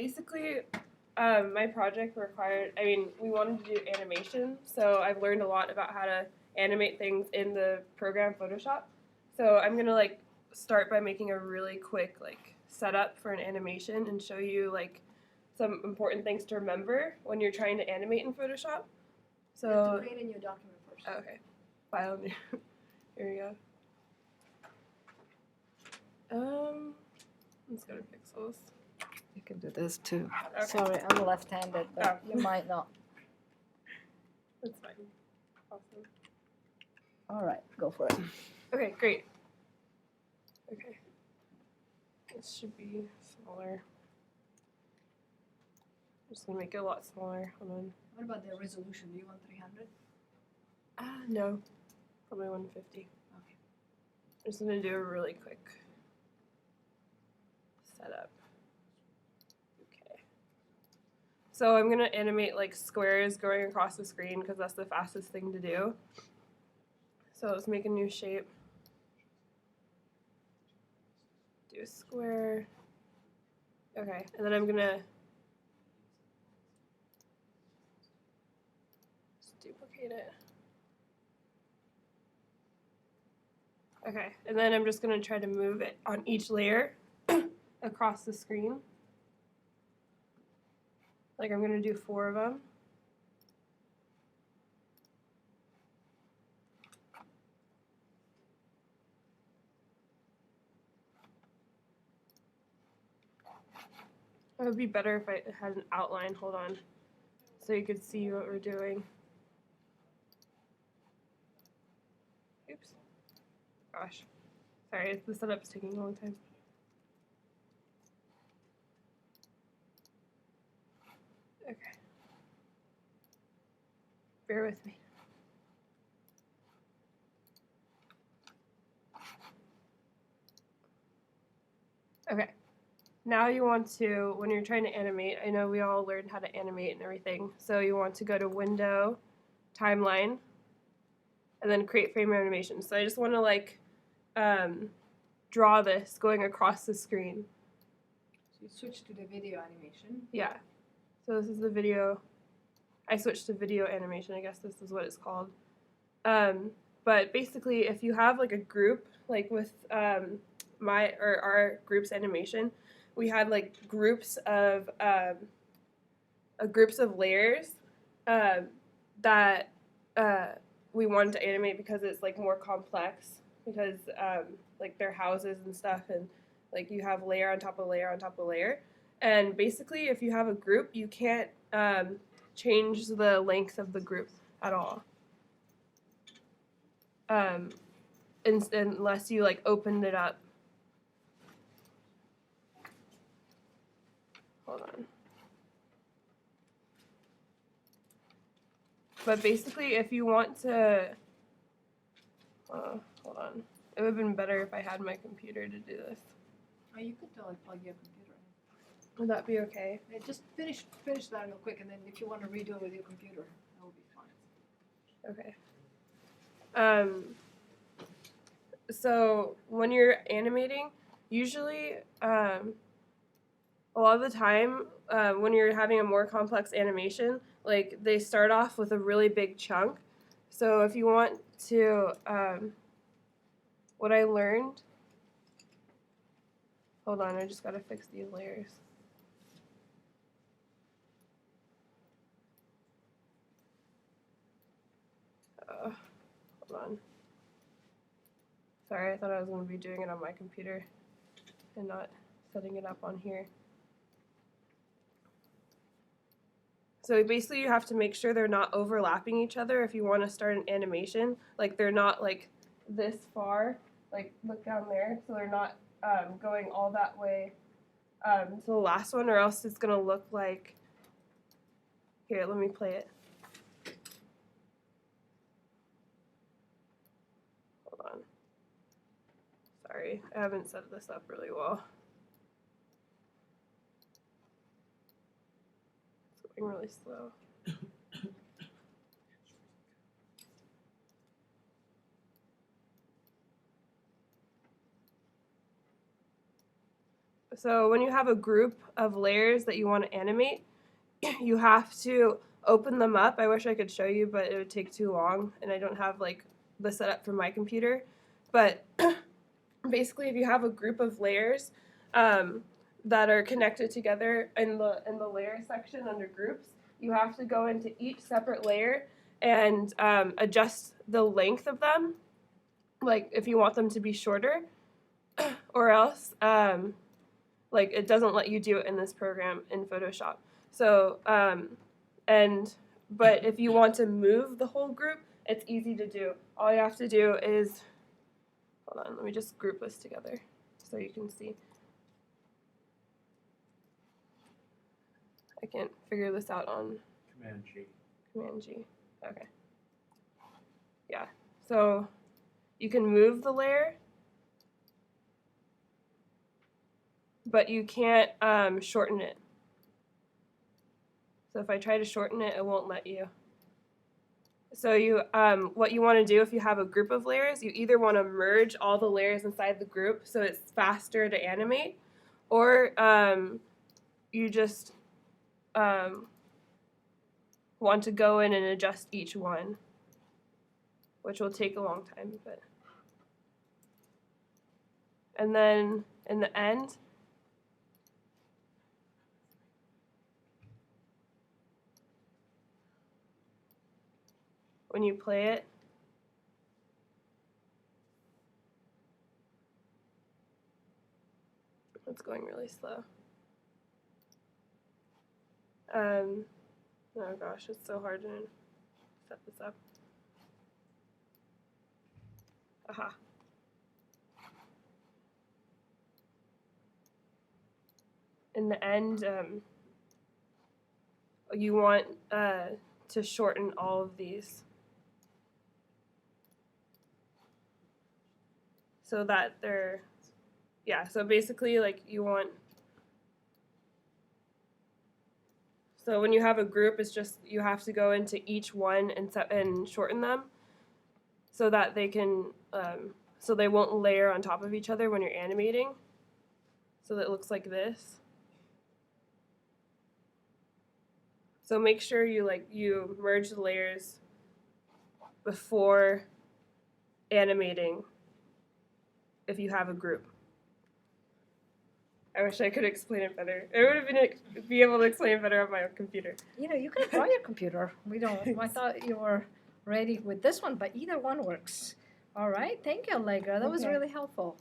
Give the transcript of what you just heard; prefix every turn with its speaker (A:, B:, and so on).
A: basically, my project required, we wanted to do animation, so I've learned a lot about how to animate things in the program Photoshop. So I'm going to, like, start by making a really quick, like, setup for an animation and show you, like, some important things to remember when you're trying to animate in Photoshop. So,
B: you have to create a new document first.
A: Okay. File new. Here we go. Let's go to pixels.
C: You can do this too.
A: Okay.
C: Sorry, I'm left-handed, but
A: Oh.
C: you might not.
A: That's fine. Awesome.
C: All right, go for it.
A: Okay, great. Okay. This should be smaller. I'm just gonna make it a lot smaller. Hold on.
B: What about the resolution? Do you want 300?
A: No. Probably 150.
B: Okay.
A: I'm just gonna do a really quick setup. Okay. So I'm gonna animate like squares going across the screen because that's the fastest thing to do. So let's make a new shape. Do a square. Okay, and then I'm gonna just duplicate it. Okay, and then I'm just gonna try to move it on each layer across the screen. Like I'm gonna do 4 of them. It would be better if I had an outline, hold on, so you could see what we're doing. Oops. Gosh. Sorry, the setup's taking a long time. Okay. Bear with me. Okay. Now you want to, when you're trying to animate, I know we all learned how to animate and everything, so you want to go to Window, Timeline, and then Create Frame Animation. So I just want to like draw this going across the screen.
B: So you switch to the video animation.
A: Yeah. So this is the video. I switched to video animation. I guess this is what it's called. But basically, if you have like a group, like with our group's animation, we had like groups of layers that we wanted to animate because it's like more complex because like they're houses and stuff, and like you have layer on top of layer on top of layer. And basically, if you have a group, you can't change the length of the group at all, unless you like opened it up. Hold on. But basically, if you want to, hold on. It would have been better if I had my computer to do this.
B: Oh, you could totally plug your computer in.
A: Would that be okay?
B: Yeah, just finish that real quick, and then if you want to redo it with your computer, that will be fine.
A: Okay. So when you're animating, usually a lot of the time when you're having a more complex animation, like they start off with a really big chunk. So if you want to, what I learned, hold on, I just gotta fix these layers. Hold on. Sorry, I thought I was going to be doing it on my computer and not setting it up on here. So basically you have to make sure they're not overlapping each other if you want to start an animation. Like they're not like this far, like look down there, so they're not going all that way to the last one, or else it's going to look like, here, let me play it. Hold on. Sorry, I haven't set this up really well. It's going really slow. So when you have a group of layers that you want to animate, you have to open them up. I wish I could show you, but it would take too long, and I don't have like the setup for my computer. But basically, if you have a group of layers that are connected together in the layer section under groups, you have to go into each separate layer and adjust the length of them, like if you want them to be shorter, or else like it doesn't let you do it in this program in Photoshop. So but if you want to move the whole group, it's easy to do. All you have to do is, hold on, let me just group this together so you can see. I can't figure this out on
D: Command G.
A: Command G. Okay. Yeah. So you can move the layer, but you can't shorten it. So if I try to shorten it, it won't let you. So you, what you want to do if you have a group of layers, you either want to merge all the layers inside the group so it's faster to animate, or you just want to go in and adjust each one, which will take a long time. But and then in the end, when you play it, it's going really slow. Oh gosh, it's so hard to set this up. Aha. In the end, you want to shorten all of these so that they're, yeah, so basically like you want, so when you have a group, it's just you have to go into each one and shorten them so that they can, so they won't layer on top of each other when you're animating, so that it looks like this. So make sure you merge the layers before animating if you have a group. I wish I could explain it better. I would have be able to explain it better on my own computer.
C: You know, you can try your computer. We don't. I thought you were ready with this one, but either one works. All right. Thank you, Allegra. That was
A: Okay.
C: really helpful.